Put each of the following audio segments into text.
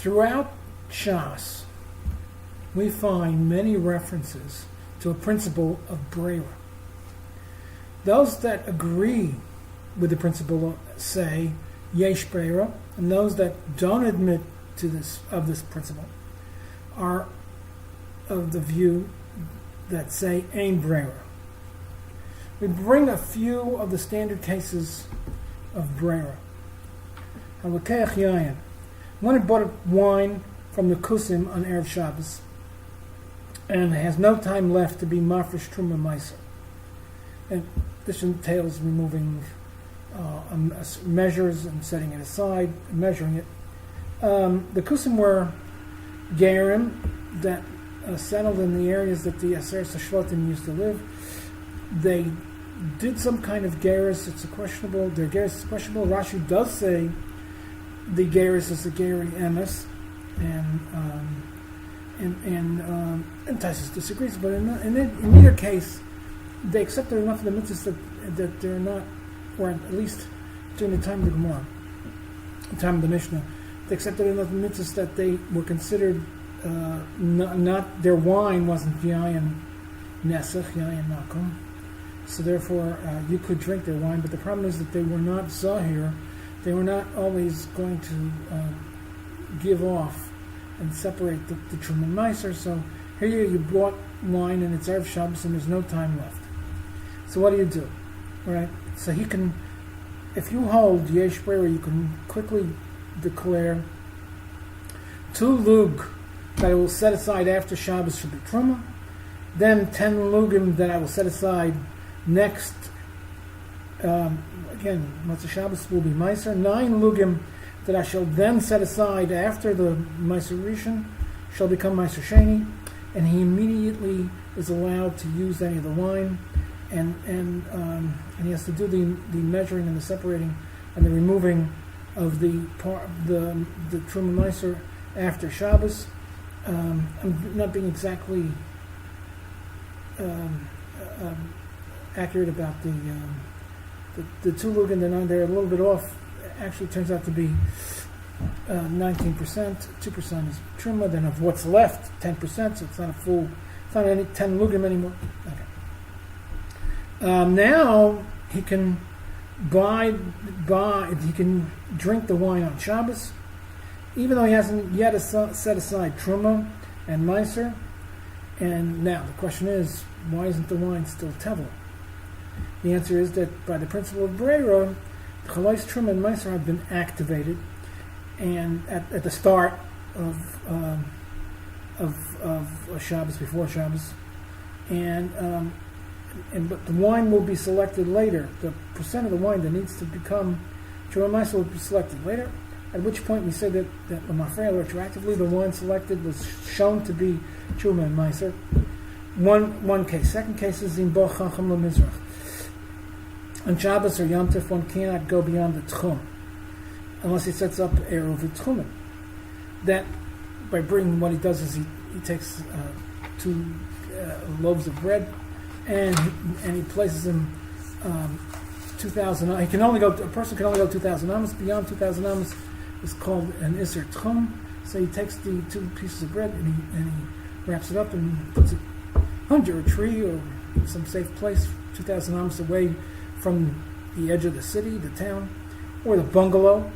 throughout Shas, we find many references to a principle of Braira. Those that agree with the principle say Yesh Braira, and those that don't admit to this principle are of the view that say Ein Braira. We bring a few of the standard cases of Braira. Halakeach Yayin. One had bought wine from the Kusim on Erev Shabbos and has no time left to be Mafresh Truma Meiser. And this entails removing measures and setting it aside, and measuring it. The Kusim were Gerim that settled in the areas that the Aseret Shvatim used to live. They did some kind of Geras. Their Geras is questionable. Rashi does say the Geras is the Geri Emes, and Taisus disagrees. But in either case, they accepted enough of the mitzvahs that they're not, or at least during the time of the Gemara, the time of the Mishnah, they accepted enough of the mitzvahs that they were considered not their wine wasn't Yayin Nesach, Yayin Nakum. So therefore, you could drink their wine, but the problem is that they were not Zahir. They were not always going to give off and separate the Truma Meiser. So here you bought wine and it's Erev Shabbos and there's no time left. So what do? Right? So he can, if you hold Yesh Braira, you can quickly declare 2 lug that I will set aside after Shabbos should be Truma, then 10 lugim that I will set aside next, again, Motzei Shabbos will be Meiser. 9 lugim that I shall then set aside after the Meiser Rishon shall become Meiser Sheni, and he immediately is allowed to use any of the wine, and he has to do the measuring and the separating and the removing of the Truma Meiser after Shabbos. I'm not being exactly accurate about the 2 lugin. They're a little bit off. Actually, it turns out to be 19%. 2% is truma. Then of what's left, 10%. So it's not a full. It's not any 10 lugim anymore. Okay. Now he can he can drink the wine on Shabbos, even though he hasn't yet set aside truma and meiser. And now the question is, why isn't the wine still tevel? The answer is that by the principle of Braira, the chalais truma and meiser have been activated, and at the start of Shabbos, before Shabbos, but the wine will be selected later. The percent of the wine that needs to become truma meiser will be selected later. At which point we say that Lamafreya retroactively the wine selected was shown to be truma and meiser. One case. Second case is in Bo Chacham LaMizrach. On Shabbos or Yom Tov, one cannot go beyond the Tchum unless he sets up Eruv Tchumen. That, by bringing, what he does is he takes 2 loaves of bread and he places them 2,000. A person can only go 2,000 amos. Beyond 2,000 amos is called an Isser Tchum. So he takes the 2 pieces of bread and he wraps it up and puts it under a tree or some safe place 2,000 amos away from the edge of the city, the town, or the bungalow,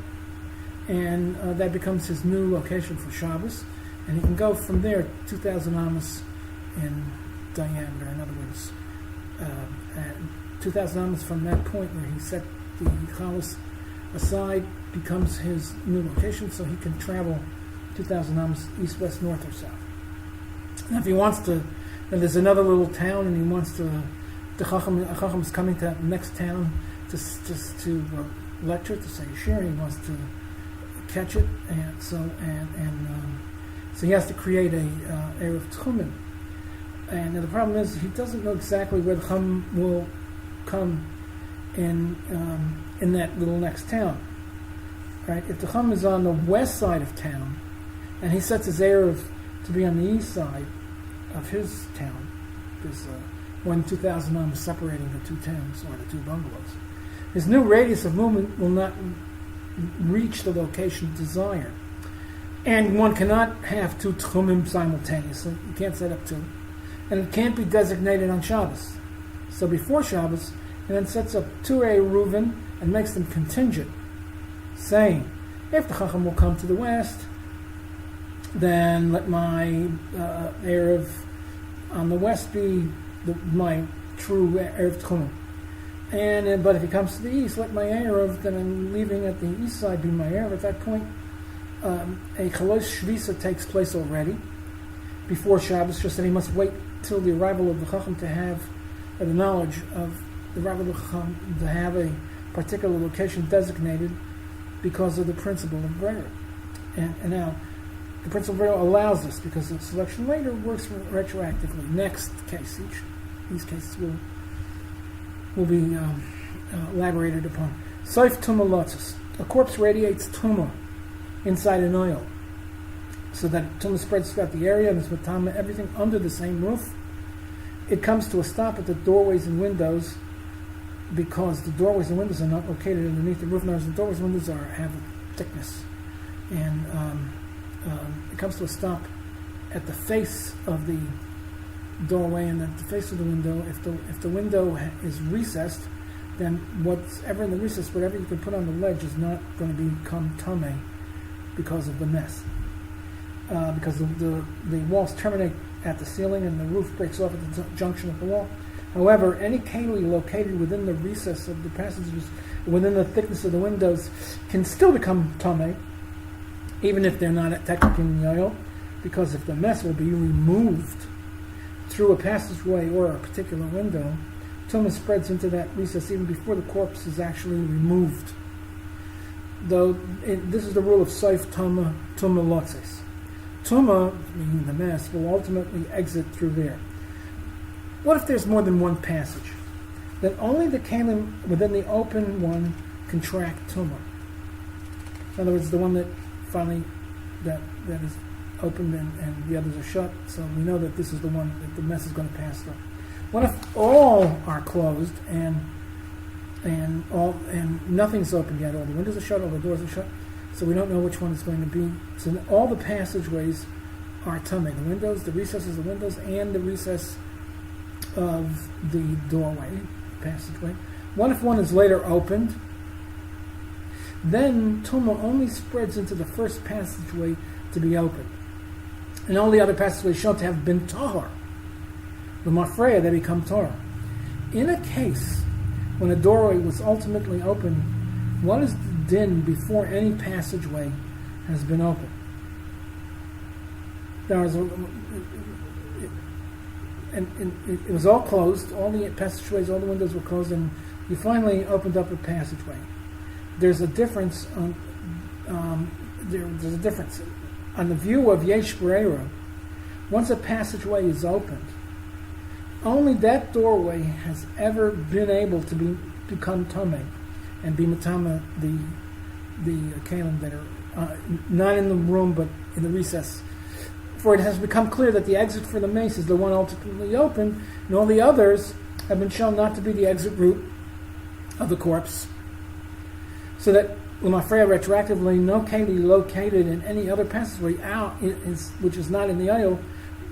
and that becomes his new location for Shabbos, and he can go from there 2,000 amos in diameter. In other words, 2,000 amos from that point where he set the chalas aside becomes his new location, so he can travel 2,000 amos east, west, north, or south. Now, if he wants to, then there's another little town, and he wants to. The Chacham is coming to that next town to lecture, to say shir. He wants to catch it, and so he has to create a Erev Tchumen. And the problem is he doesn't know exactly where the Chum will come in that little next town. Right? If the Chum is on the west side of town, and he sets his Erev to be on the east side of his town, there's 2,000 amos separating the 2 towns or the 2 bungalows. His new radius of movement will not reach the location desired. And one cannot have two tchumim simultaneously. You can't set up two. And it can't be designated on Shabbos. So before Shabbos, he then sets up two Reuven and makes them contingent, saying, if the Chacham will come to the west, then let my Erev on the west be my true Erev Tchumim. But if he comes to the east, let my Erev, then I'm leaving at the east side, be my Erev. At that point, a Chalosh Shvisa takes place already before Shabbos, just that he must wait till the arrival of the Chacham to have the knowledge of the arrival of the Chacham, to have a particular location designated because of the principle of Braira. And now, the principle of Braira allows this because the selection later works retroactively. Next case, these cases will be elaborated upon. Soif Tumah Lotzis. A corpse radiates Tumah inside an oil, so that Tumah spreads throughout the area and is matama everything under the same roof. It comes to a stop at the doorways and windows because the doorways and windows are not located underneath the roof. Now, the doorways and windows have a thickness, and it comes to a stop at the face of the doorway and at the face of the window. If the window is recessed, then whatever in the recess, whatever you can put on the ledge, is not going to become tameh because of the mess. Because the walls terminate at the ceiling and the roof breaks off at the junction of the wall. However, any keli located within the recess of the passages, within the thickness of the windows, can still become tameh, even if they're not technically in the oil, because if the mess will be removed through a passageway or a particular window, tumah spreads into that recess even before the corpse is actually removed. Though this is the rule of Soif Tumah Lotzes. Tumah, meaning the mess, will ultimately exit through there. What if there's more than one passage? Then only the kalim within the open one contract tumah. In other words, the one that finally that is opened and the others are shut. So we know that this is the one that the mess is going to pass through. What if all are closed and nothing's open yet? All the windows are shut, all the doors are shut. So we don't know which one is going to be. So all the passageways are tameh. The windows, the recesses of the windows, and the recess of the doorway, passageway. What if one is later opened? Then tumah only spreads into the first passageway to be opened. And all the other passageways shown to have been tahor. The mafreya, they become Torah. In a case when a doorway was ultimately opened, what is the din before any passageway has been opened? It was all closed, all the passageways, all the windows were closed, and you finally opened up a passageway. There's a difference there's a difference. On the view of Yesh Braira, once a passageway is opened, only that doorway has ever been able to become tameh and be matama the kalim that are not in the room but in the recess. For it has become clear that the exit for the mace is the one ultimately opened, and all the others have been shown not to be the exit route of the corpse. So that L'mafreya retroactively, no keli located in any other passageway out which is not in the oil,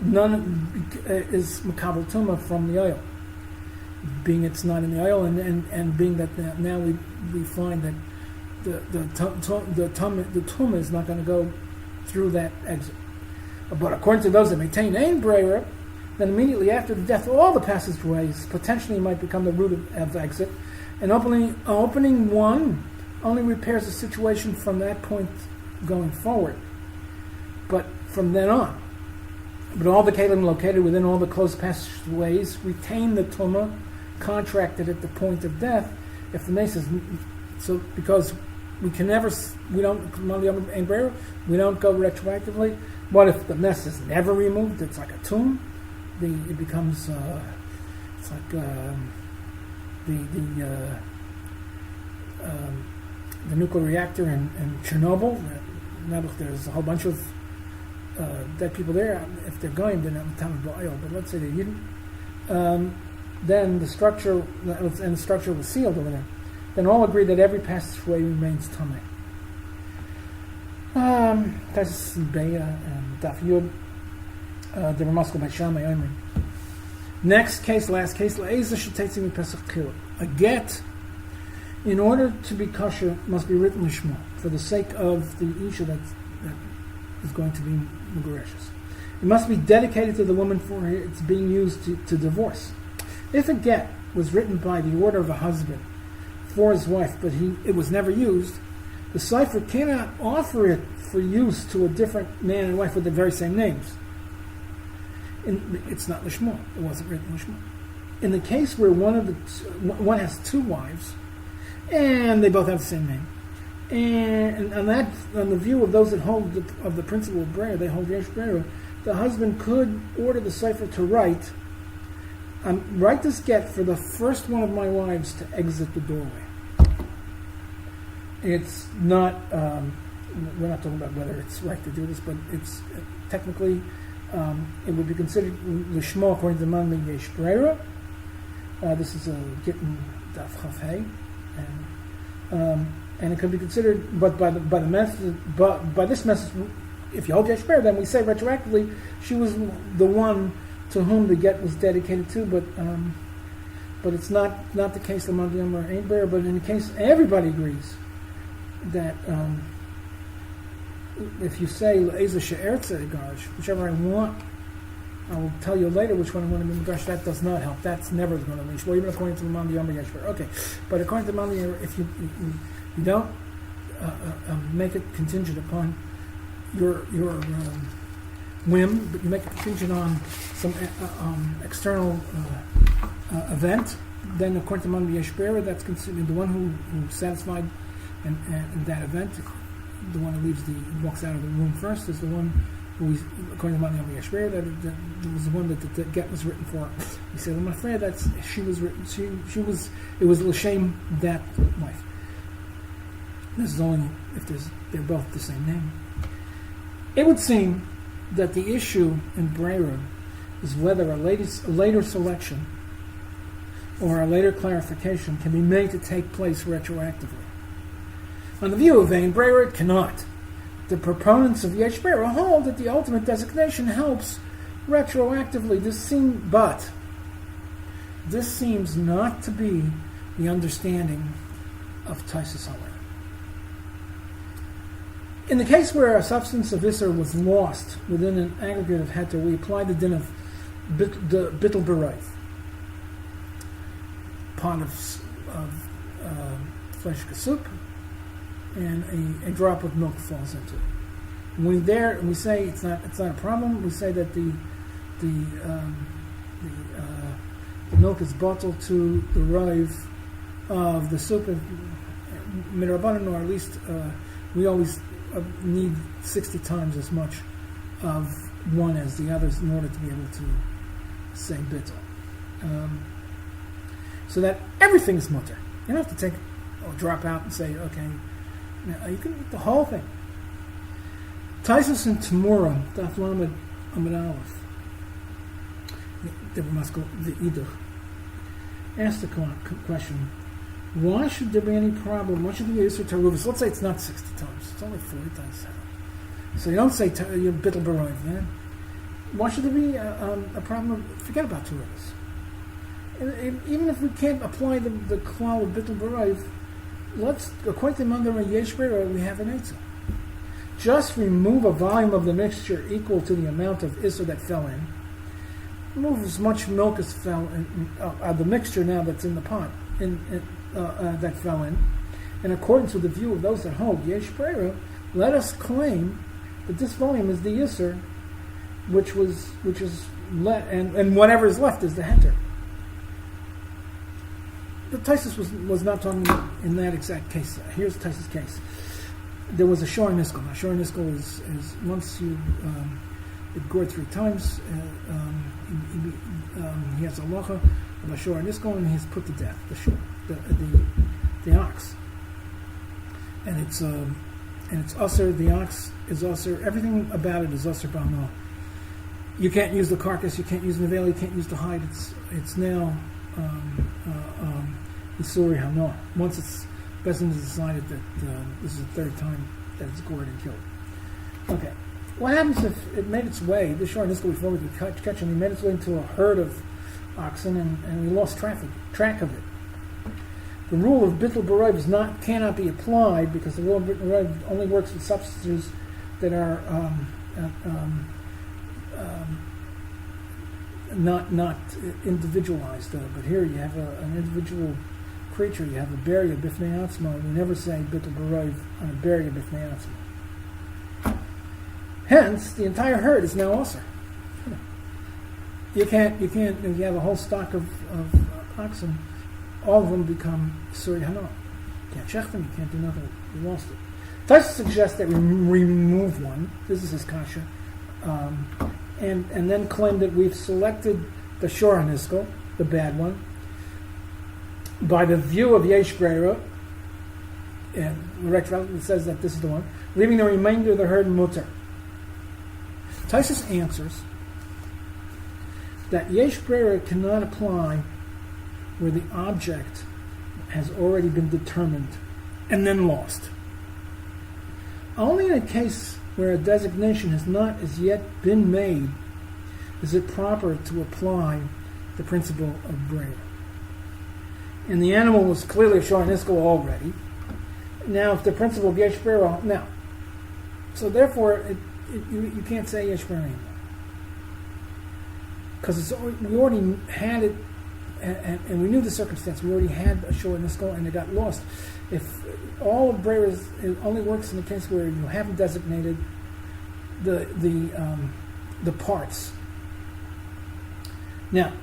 none is makabel tumah from the oil, being it's not in the oil, and being that now we find that the tumah is not going to go through that exit. But according to those that maintain ein Braira, then immediately after the death, all the passageways potentially might become the route of exit, and opening one only repairs the situation from that point going forward. But from then on, but all the kalim located within all the closed passageways retain the tumah contracted at the point of death. If the mace is so, because we don't go retroactively. What if the mess is never removed? It's like a tomb. It becomes it's like the nuclear reactor in Chernobyl. Now there's a whole bunch of dead people there. If they're going, then at the time of oil. But let's say they didn't. Then the structure was sealed over there. Then all agree that every passageway remains tameh. Taisus Braira and Daf Yud. The Ramaskal by Shammai Omer. Next case, last case. A get, in order to be kosher, must be written lishma for the sake of the isha that is going to be megureshes. It must be dedicated to the woman for its being used to divorce. If a get was written by the order of a husband for his wife, but it was never used, the cipher cannot offer it for use to a different man and wife with the very same names. It's not lishma. It wasn't written lishma. In the case where one has two wives, and they both have the same name, and on the view of those that hold of the principle of Braira, they hold yesh Braira, the husband could order the cipher to write this get for the first one of my wives to exit the doorway. It's not, we're not talking about whether it's right to do this, but it's technically, it would be considered lishma according to the man yesh Braira. This is a gittin daf chaf hey, and it could be considered, but by this message, if you hold yesh Braira, then we say retroactively she was the one to whom the get was dedicated to, but it's not the case Lamad Yomar ain't Braira, but in the case everybody agrees that if you say Le'eza she'ertze gash, whichever I want, I will tell you later which one I want to be gash. That does not help. That's never going to leash. Well, even according to the Lamad Yomar yesh Braira. Okay, but according to the Lamad Yomar, if you don't make it contingent upon your whim, but you make it contingent on some external event, then according to Lamad yesh Braira, that's considered the one who satisfied in that event. The one who walks out of the room first is the one who, according to Lamad yesh Braira, that was the one that the get was written for. He said, "I'm afraid it was l'shem that wife." This is only if they're both the same name. It would seem that the issue in Braira is whether a later selection or a later clarification can be made to take place retroactively. On the view of Ein Braira, it cannot. The proponents of yesh Braira hold that the ultimate designation helps retroactively. This seems not to be the understanding of Taisus Haler. In the case where a substance of Isser was lost within an aggregate of Heter, we apply the din of Bittul B'Rayv. Pot of flesh soup, and a drop of milk falls into it. We say it's not a problem. We say that the milk is bottled to the raiv of the soup, midrabanan, or at least we always need 60 times as much of one as the others in order to be able to say bittul. So that everything is mutter. You don't have to take or drop out and say, okay, now you can eat the whole thing. Taisus and Tamura, Daf Lamed Amid Aleph, the Iduch, asked the question, why should there be any problem? Why should there be Yisur Teruvus? Let's say it's not 60 times, it's only 40 times. So you don't say you're Bittul B'Rayv, then. Why should there be a problem? Forget about Teruvus. Even if we can't apply the klal of Bittul B'Rayv, let's, according to Mandar yesh Braira, we have an Eitzah. Just remove a volume of the mixture equal to the amount of Isser that fell in. Remove as much milk as fell in, the mixture now that's in the pot that fell in. In accordance with the view of those that hold yesh Braira, let us claim that this volume is the Isser, which is and whatever is left is the Heter. The Taisus was not talking in that exact case. Here's Taisus' case. There was a shor niskal. A shor niskal is once you it gored 3 times, he has a locha of a shor niskal, and he's put to death. The ox, and it's usher. The ox is usher. Everything about it is usher b'ano. You can't use the carcass. You can't use the veil. You can't use the hide. It's now Isuri Hanoah. Once it's Bezdin has decided that this is the 3rd time that it's gored and killed. Okay. What happens if it made its way, this shore Nisko before we could catch him, he made its way into a herd of oxen and we lost track of it? The rule of bittul b'roiv cannot be applied because the rule of bittul b'roiv only works with substances that are not individualized. But here you have an individual creature. You have a Braira b'fnei atzma. We never say bittul b'roiv on a Braira b'fnei atzma. Hence, the entire herd is now also. You can't. If you have a whole stock of oxen, all of them become suri hana. You can't check them. You can't do nothing. You lost it. Tosfos suggests that we remove one. This is his kasha, and then claim that we've selected the shor hanisko, the bad one, by the view of yesh Braira, and it says that this is the one, leaving the remainder of the herd mutter. Tosfos answers that yesh Braira cannot apply where the object has already been determined and then lost. Only in a case where a designation has not as yet been made is it proper to apply the principle of Braira. And the animal was clearly showing Isko already. Now, if the principle of yesh Braira, now, so therefore you can't say yesh Braira anymore. Because we already had it, and we knew the circumstance. We already had a shor Isko and it got lost. If all of Braira it only works in the case where you haven't designated the parts. Now,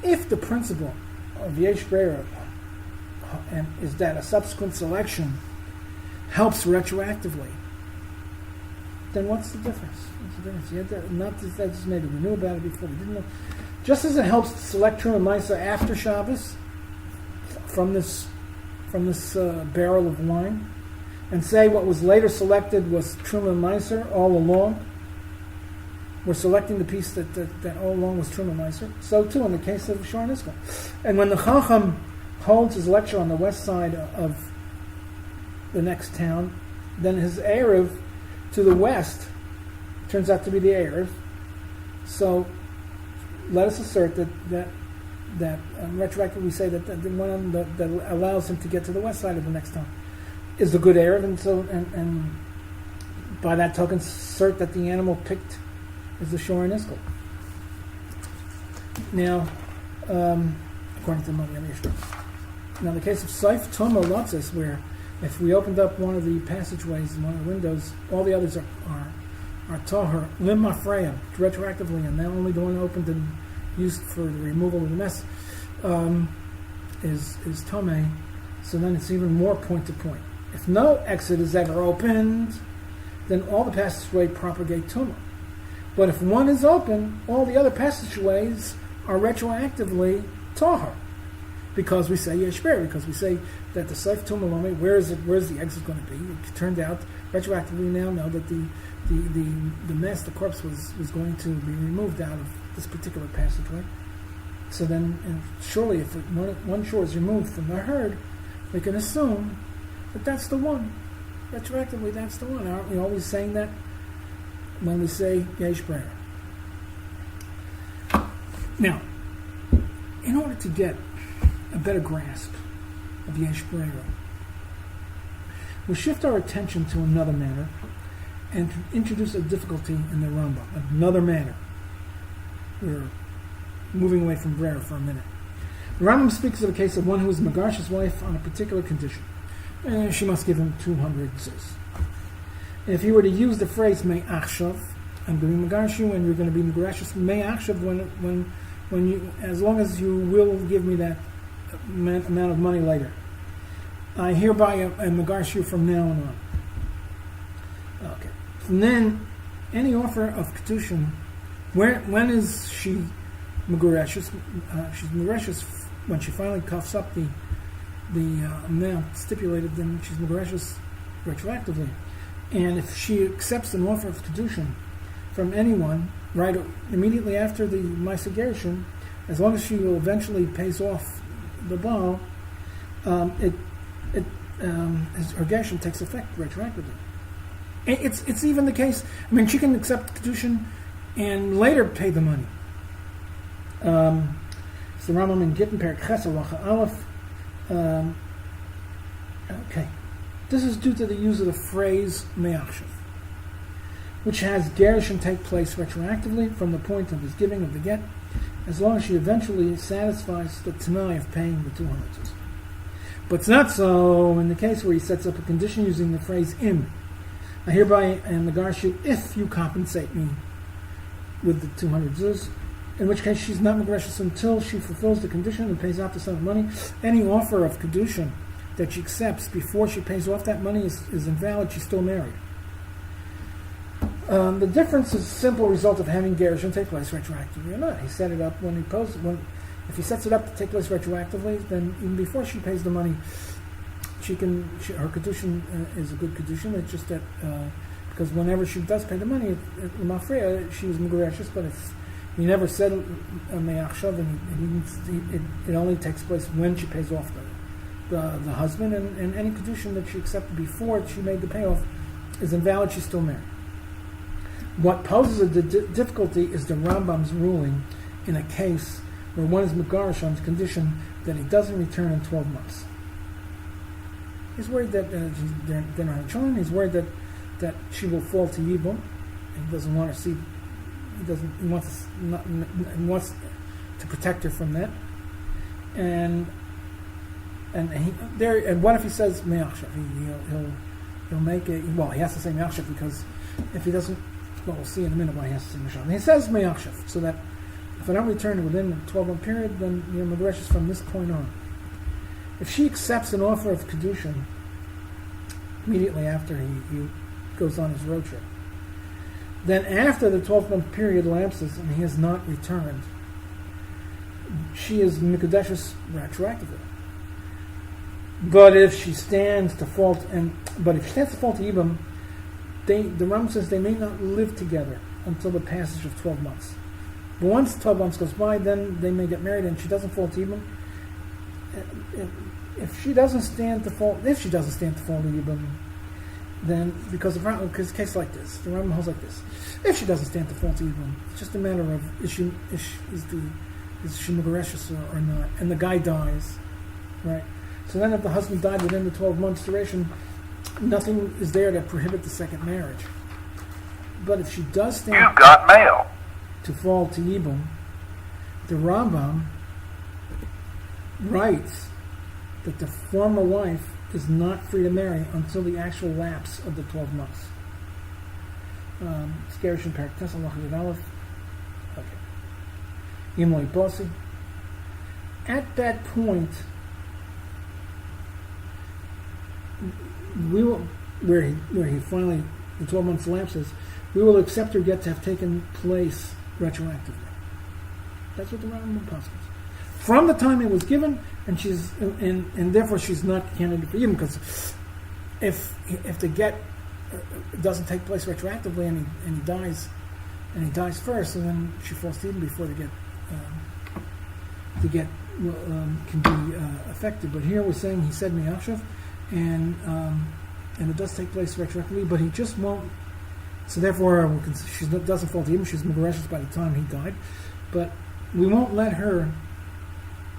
if the principle of yesh Braira and is that a subsequent selection helps retroactively, then what's the difference? What's the difference? You had to, not designated. We knew about it before. We didn't know. Just as it helps to select Truma Maisa after Shabbos from this barrel of wine, and say what was later selected was Truma Meiser all along. We're selecting the piece that all along was Truma Meiser. So too in the case of Shor Nisko. And when the Chacham holds his lecture on the west side of the next town, then his Erev to the west turns out to be the Erev. So let us assert that retroactively we say that the one that allows him to get to the west side of the next town is the good Erev, and by that token assert that the animal picked is the Shor Nisko. Now, according to Moni Amishra. Now, the case of Saif Tomo Lotzis, where if we opened up one of the passageways and one of the windows, all the others are Tahar, Lim Mafreya, retroactively, and now only the one opened and used for the removal of the mess is Tomei, so then it's even more point to point. If no exit is ever opened, then all the passageway propagate Tumah. But if one is open, all the other passageways are retroactively Tahar. Because we say Yesh Braira, because we say that the Saif Tumah Lomei, where's the exit going to be? It turned out, retroactively we now know that the mess, the corpse was going to be removed out of this particular passageway. So then, and surely if one shore is removed from the herd, we can assume that that's the one. Retroactively, that's the one. Aren't we always saying that when we say Yesh Braira? Now, in order to get a better grasp of Yesh Braira, we'll shift our attention to another matter and introduce a difficulty in the Rambam. Another matter. We're moving away from Braira for a minute. The Rambam speaks of a case of one who is Megarsh's wife on a particular condition. She must give him 200 zuz. If he were to use the phrase Mei Achshav, I'm going to Megarsh you and you're going to be Megarsh's Mei Achshav when you, as long as you will give me that amount of money later. I hereby am Megarsh you from now on. Okay. And then any offer of Kedushin, when is she Megarsh's? She's Megarsh's when she finally coughs up the amount stipulated, then she's Megarsh's retroactively. And if she accepts an offer of Kedushin from anyone right immediately after the Ma'aseh Gershon, as long as she will eventually pays off the Baal, her Gershon takes effect retroactively. It's even the case. I mean, she can accept kedushin and later pay the money. It's the Rambam in Gittin Perek Ches Halacha Aleph. Okay, this is due to the use of the phrase me'achshav, which has gerushin take place retroactively from the point of his giving of the get, as long as she eventually satisfies the tanai of paying the 200. But it's not so in the case where he sets up a condition using the phrase im. I hereby am megaresh you if you compensate me with the 200 zuz, in which case she's not megaresh until she fulfills the condition and pays out the sum of money. Any offer of kedushin that she accepts before she pays off that money is invalid. She's still married. The difference is a simple result of having gerushin take place retroactively or not. He set it up when he posed. If he sets it up to take place retroactively, then even before she pays the money, her kedushin is a good kedushin. It's just that because whenever she does pay the money, Mafreya, she was megareshes, but he never said me'achshav, and it only takes place when she pays off the husband, and any kedushin that she accepted before she made the payoff is invalid. She's still married. What poses a difficulty is the Rambam's ruling in a case where one is megaresh on the condition that he doesn't return in 12 months. He's worried that they're not children. He's worried that she will fall to Yibum. He doesn't want to see. He wants to protect her from that. And what if he says me'achshav? He'll make it. Well, he has to say me'achshav because if he doesn't, well, we'll see in a minute why he has to say me'achshav. And he says me'achshav so that if I don't return within a 12-month period, then megaresh is from this point on. If she accepts an offer of kedushin immediately after he goes on his road trip, then after the 12-month period lapses and he has not returned, she is mikudeshes retroactively. But if she stands to fault, to Yibam, the Rambam says they may not live together until the passage of 12 months. But once 12 months goes by, then they may get married, and she doesn't fall to Yibam. If she doesn't stand to fall to Yibam, then because a case like this, the Rambam holds like this: if she doesn't stand to fall to Yibam, it's just a matter of is she megareshes or not, and the guy dies, right? So then, if the husband died within the 12 months duration, nothing is there to prohibit the second marriage. But if she does stand, you've got mail to fall to Yibum, the Rambam writes that the former wife is not free to marry until the actual lapse of the 12 months. Gerushin Perek Tes Halacha Aleph. Okay. Imloi Bosi. At that point, we will, where he finally, the 12 months lapses, we will accept her get to have taken place retroactively. That's what the Rambam postulates. From the time it was given, and therefore she's not candidate for Yibum, because if the get doesn't take place retroactively and he dies first, and then she falls to Yibum before the get can be affected. But here we're saying he said me'achshav, and it does take place retroactively, but he just won't. So therefore, she doesn't fall to Yibum. She's megareshes by the time he died, but we won't let her.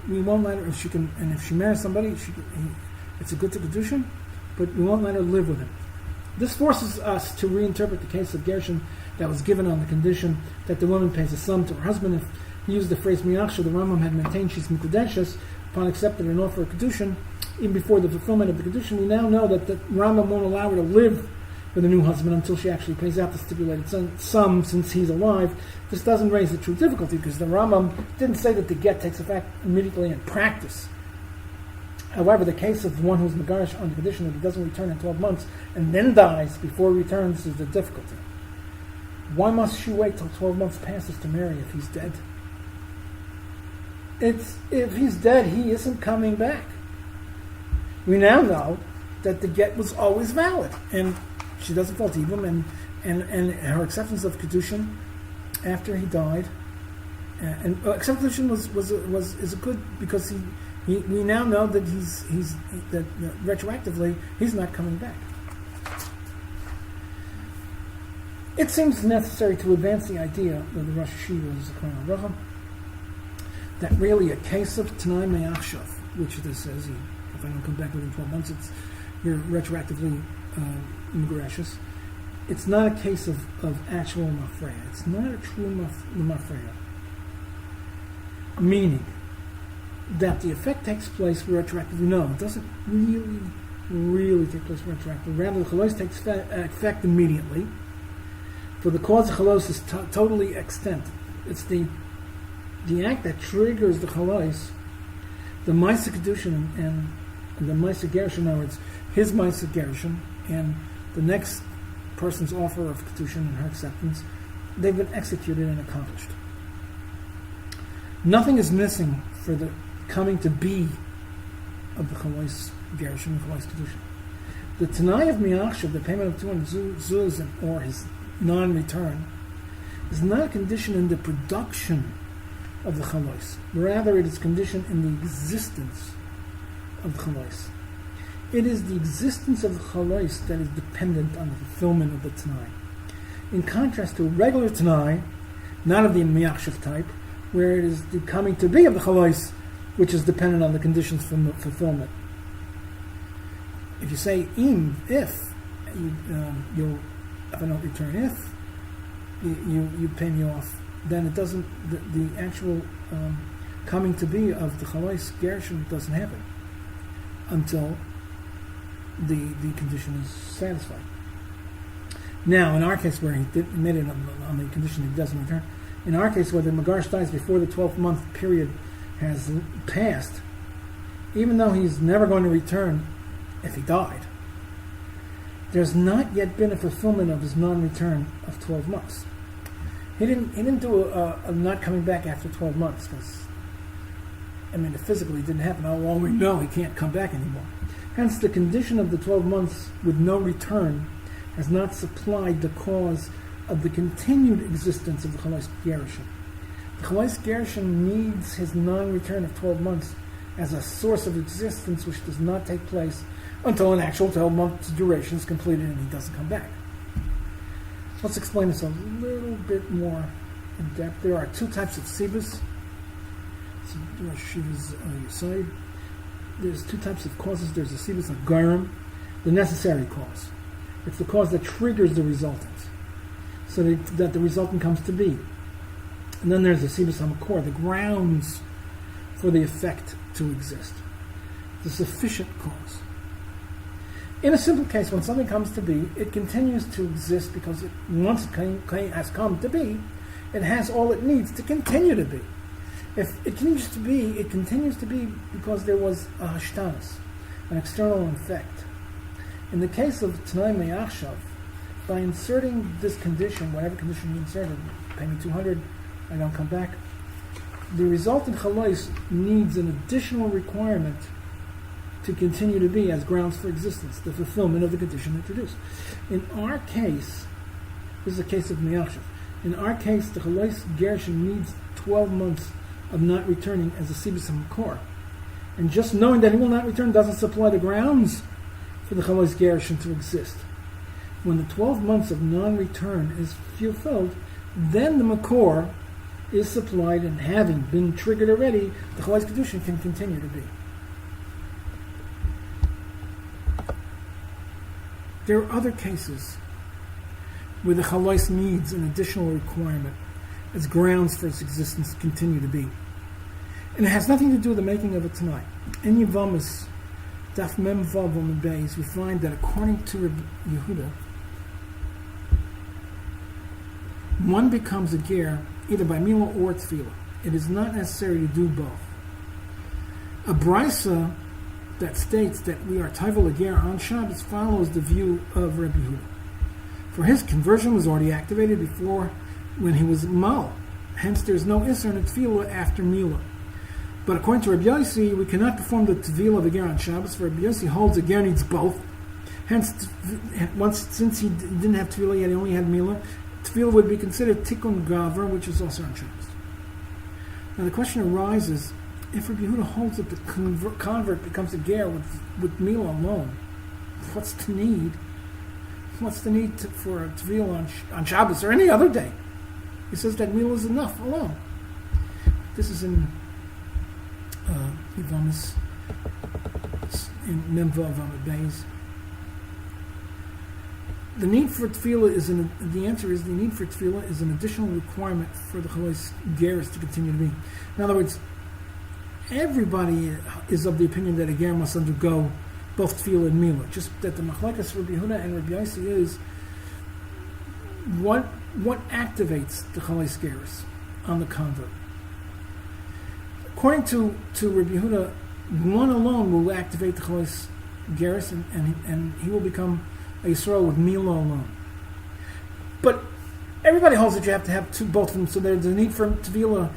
We won't let her if she can, and if she marries somebody, it's a good to kedushin, but we won't let her live with him. This forces us to reinterpret the case of gerushin that was given on the condition that the woman pays a sum to her husband. If he used the phrase mi'achshav, the Rambam had maintained she's mikudeshes upon accepting an offer of kedushin, even before the fulfillment of the kedushin. We now know that the Rambam won't allow her to live with a new husband until she actually pays out the stipulated sum since he's alive. This doesn't raise the true difficulty because the Rambam didn't say that the get takes effect immediately in practice. However, the case of one who's megaresh on the condition that he doesn't return in 12 months and then dies before he returns is the difficulty. Why must she wait till 12 months passes to marry if he's dead? If he's dead, he isn't coming back. We now know that the get was always valid, and she doesn't fall to Yibum, and her acceptance of kedushin after he died, and acceptance of kedushin is a good because we now know that he's that retroactively he's not coming back. It seems necessary to advance the idea of the Rosh Hashiva is the Kohen Avraham, that really a case of Tanai Me'achshav, which this says, if I don't come back within 12 months, you're retroactively gracious. It's not a case of actual mafreya. It's not a true mafreya. Meaning that the effect takes place retroactively. No, it doesn't really take place retroactively. Rather, the chalos takes effect immediately. For the cause of chalos is totally extant. It's the act that triggers the chalos, the Maisa Kedushin and the Maisa Gershon, in other words, his Maisa Gershon and the next person's offer of Kedushin and her acceptance, they've been executed and accomplished. Nothing is missing for the coming to be of the Chalos Gershon and Chalos Kedushin. The Tanai of Mi'achshav, the payment of 200 zuz or his non-return, is not a condition in the production of the Chalos. Rather, it is conditioned in the existence of the Chalos. It is the existence of the Chalos that is dependent on the fulfillment of the Tanai. In contrast to a regular Tanai, not of the Mi'achshav type, where it is the coming to be of the Chalos, which is dependent on the conditions for fulfillment. If you say if I don't return, if you pay me off, then it doesn't. The actual coming to be of the Chalos Gershon doesn't happen until the condition is satisfied. Now, in our case, where he made it on the condition he doesn't return, in our case, where the Megarsh dies before the 12-month period has passed, even though he's never going to return if he died, there's not yet been a fulfillment of his non-return of 12 months. He didn't do a not coming back after 12 months because, it physically didn't happen. How long we know he can't come back anymore. Hence, the condition of the 12 months with no return has not supplied the cause of the continued existence of the Chalos Gershon. The Chalos Gershon needs his non-return of 12 months as a source of existence which does not take place until an actual 12 months duration is completed and he doesn't come back. Let's explain this a little bit more in depth. There are two types of sibus. There's two types of causes. There's a sibus of garam, the necessary cause. It's the cause that triggers the resultant, so that the resultant comes to be. And then there's the sibus hamakor, the grounds for the effect to exist, the sufficient cause. In a simple case, when something comes to be, it continues to exist because once it has come to be, it has all it needs to continue to be. If it continues to be because there was a hashtanas, an external effect. In the case of Tanai Me'achshav, by inserting this condition, whatever condition you inserted, pay me 200, I don't come back, the resultant chalos needs an additional requirement to continue to be as grounds for existence, the fulfillment of the condition introduced. In our case, this is a case of Me'achshav. In our case, the Chalos Gershon needs 12 months of not returning as a sibus hamakor. And just knowing that he will not return doesn't supply the grounds for the Chalos Gershon to exist. When the 12 months of non-return is fulfilled, then the makor is supplied, and having been triggered already, the Chalos Kedushin can continue to be. There are other cases where the Chalos needs an additional requirement as grounds for its existence to continue to be. And it has nothing to do with the making of it tonight. In Yevamis, Daf Mem Vav Amud Beis, we find that according to Rabbi Yehuda, one becomes a ger either by milah or tefillah. It is not necessary to do both. A brisa that states that we are taivel a ger on Shabbos follows the view of Rabbi Yehuda. For his conversion was already activated before when he was mal. Hence there is no isser in a tefillah after milah. But according to Rabbi Yossi, we cannot perform the tefillah of a ger on Shabbos, for Rabbi Yossi holds a ger needs both. Hence, since he didn't have tefillah yet, he only had milah, tefillah would be considered tikkun gaver, which is also on Shabbos. Now the question arises, if Rabbi Yehuda holds that the convert becomes a ger with milah alone, what's the need what's the need for a tefillah on Shabbos or any other day? He says that meal is enough alone. This is in Ivamis, in Memva of Amid Beis. The need for tefillah the answer is the need for tefillah is an additional requirement for the Chalais Geras to continue to be. In other words, everybody is of the opinion that a ger must undergo both tefillah and milah. Just that the machlekes Rabbi Yehuda and Rabbi Yossi is what activates the Chalais Geras on the convert. According to Rabbi Yehuda, one alone will activate the Chalais Geras, and he will become a Yisrael with milah alone. But everybody holds that you have to have both of them, so there's a need for tefillah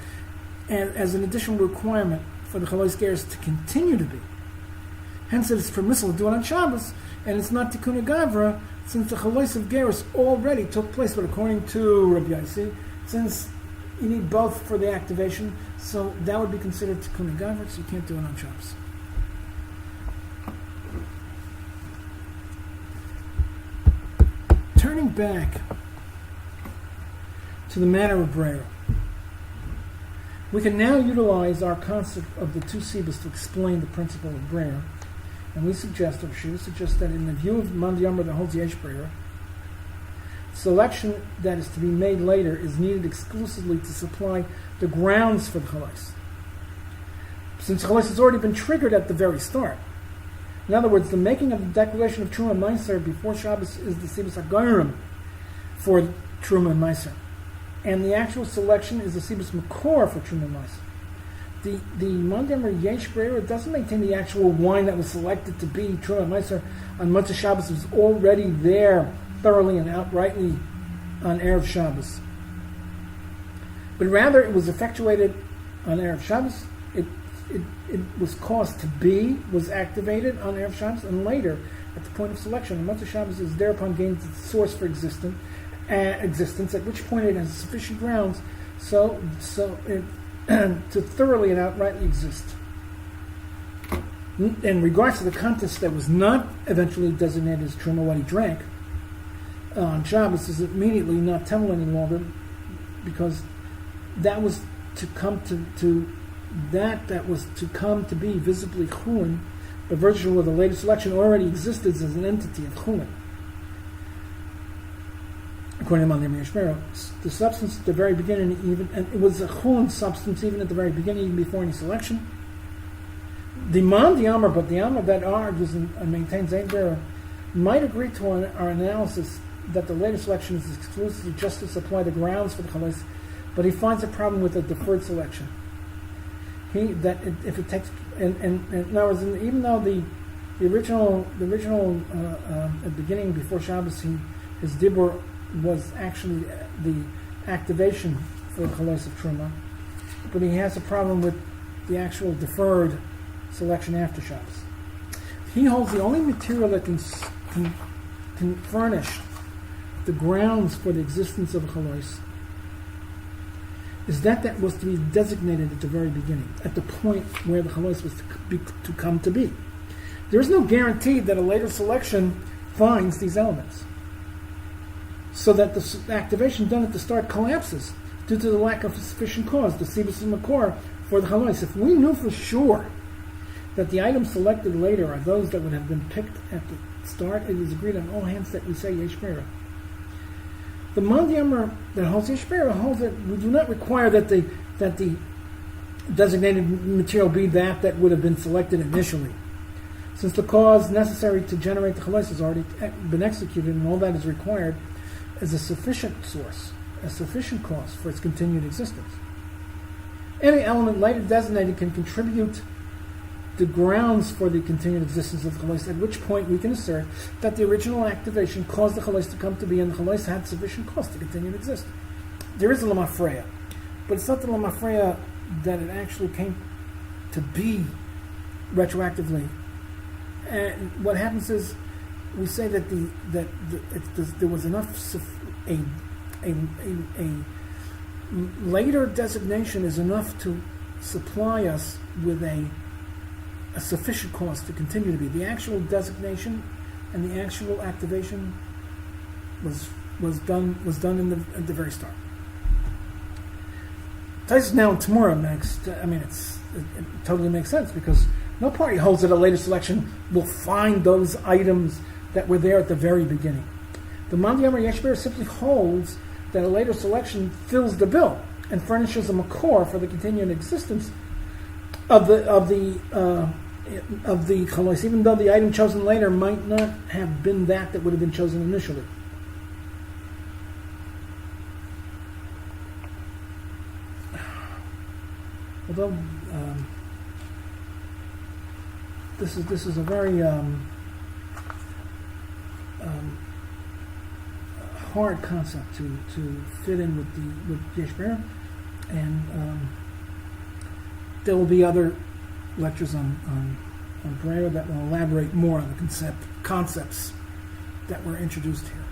as an additional requirement for the Chalais Geras to continue to be. Hence, it is permissible to do it on Shabbos, and it's not Tikkun Gavra, since the Chalais of Geras already took place. But according to Rabbi Yossi, since you need both for the activation, so that would be considered Tikkun Gavra, so you can't do it on Shabbos. Turning back to the matter of Braira, we can now utilize our concept of the two sibos to explain the principle of Braira, and we suggest, or she suggests, that in the view of Man Yamar that holds Yesh Braira, selection that is to be made later is needed exclusively to supply the grounds for the Chalais, since Chalais has already been triggered at the very start. In other words, the making of the declaration of Truma and Meiser before Shabbos is the Sibus HaGoyrim for Truma and Meiser. And the actual selection is the Sibus Makor for Truma and Meiser. The Mandamar Yesh Braira doesn't maintain the actual wine that was selected to be Truma and Meiser on Motzei Shabbos was already there thoroughly and outrightly on Erev Shabbos. But rather it was effectuated on Erev Shabbos. It was caused to be, was activated on Erev Shabbos, and later, at the point of selection, the Motzei Shabbos is thereupon gains its source for existence, at which point it has sufficient grounds so it, to thoroughly and outrightly exist. In regards to the contest that was not eventually designated as Truma, what he drank on Shabbos is immediately not Temel any longer, because that was to come to that was to come to be visibly Chulin, by virtue of the later selection already existed as an entity of Chulin. According to Mandamar Yesh Braira, the substance at the very beginning, and it was a Chulin substance even at the very beginning, even before any selection. The Amar, but the Amar that argues and maintains Ein Braira, might agree to our analysis that the later selection is exclusively just to supply the grounds for the Chalais, but he finds a problem with the deferred selection. If it takes, and in other words, even though the original at the beginning before Shabbos, his dibur was actually the activation for the Chalais of Truma, but he has a problem with the actual deferred selection after Shabbos. He holds the only material that can furnish the grounds for the existence of a Chalais is that was to be designated at the very beginning, at the point where the Chalais was to come to be. There is no guarantee that a later selection finds these elements, so that the activation done at the start collapses due to the lack of sufficient cause, the Sibus Makor, for the Chalais. If we knew for sure that the items selected later are those that would have been picked at the start, it is agreed on all hands that we say Yesh Braira. The Mandamar that holds Yesh Braira holds that we do not require that the designated material be that would have been selected initially, since the cause necessary to generate the Chalais has already been executed, and all that is required is a sufficient source, a sufficient cause for its continued existence. Any element later designated can contribute the grounds for the continued existence of the Chalais, at which point we can assert that the original activation caused the Chalais to come to be, and the Chalais had sufficient cause to continue to exist. There is a Lamafreya, but it's not the Lamafreya that it actually came to be retroactively. And what happens is we say that there was enough a later designation is enough to supply us with a sufficient cause to continue to be. The actual designation and the actual activation was done at the very start. Taisus now in Tamura it totally makes sense, because no party holds that a later selection will find those items that were there at the very beginning. The Mandiyamar Yeshber simply holds that a later selection fills the bill and furnishes a makor for the continuing existence of the cholos, even though the item chosen later might not have been that would have been chosen initially. Although this is a very hard concept to fit in with Yesh Braira, and there will be other lectures on Braira that will elaborate more on the concepts that were introduced here.